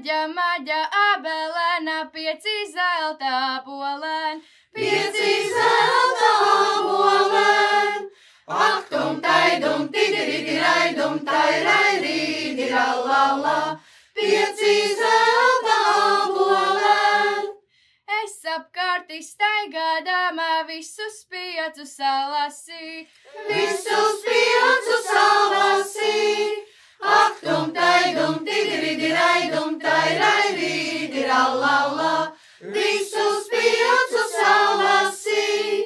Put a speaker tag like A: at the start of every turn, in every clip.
A: maģa, abelēna, 5 zelta polēn.
B: 5 zelta polēn. Aktum taidum, tidiridi raidum, tairairidi rallala. 5 zelta polēn.
A: Es apkārt izstaigādama visus 5 salasī.
B: Visus 5 salasī. Aktum taidum, tidiridi raidum, tairairidi rallala. Visus 5 salasī.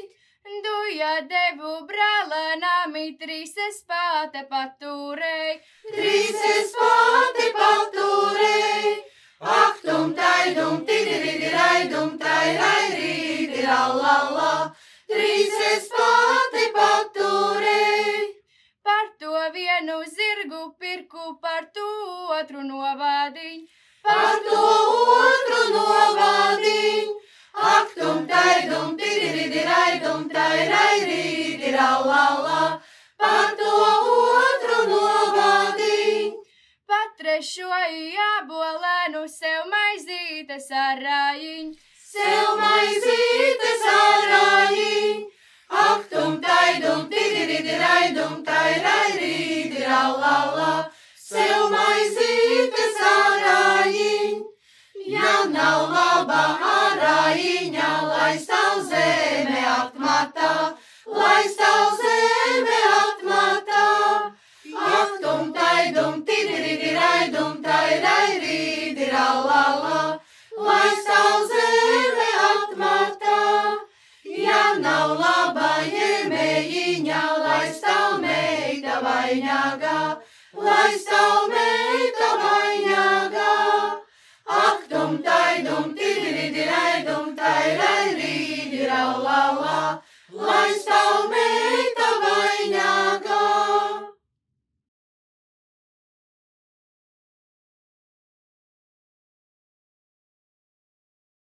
A: Duja devu brālēnām, 3 es pāte paturēju.
B: 3 es pati paturēju. Aktum taidum, tidiridi raidum, tairairidi rallala. 3 es pati paturēju.
A: Par to vienu zirgu pirku, par to otru novādiņu.
B: Par to otru novādiņu. Aktum taidum, tidiridi raidum, tairairidi rallala. Par to otru novādiņu.
A: Pat 3. jābolēnu sev maizītes ar rājiņu.
B: Sev maizītes ar rājiņu. Aktum taidum, tidiridi raidum, tairairidi rallala. Sev maizītes ar rājiņu. Ja nav laba arājiņa, lai stāv zeme atmatā, lai stāv zeme atmatā. Aktum taidum, tidiridi raidum, tairairidi rallala, lai stāv zeme atmatā. Ja nav laba jēmējiņa, lai stāv meita vainagā, lai stāv meita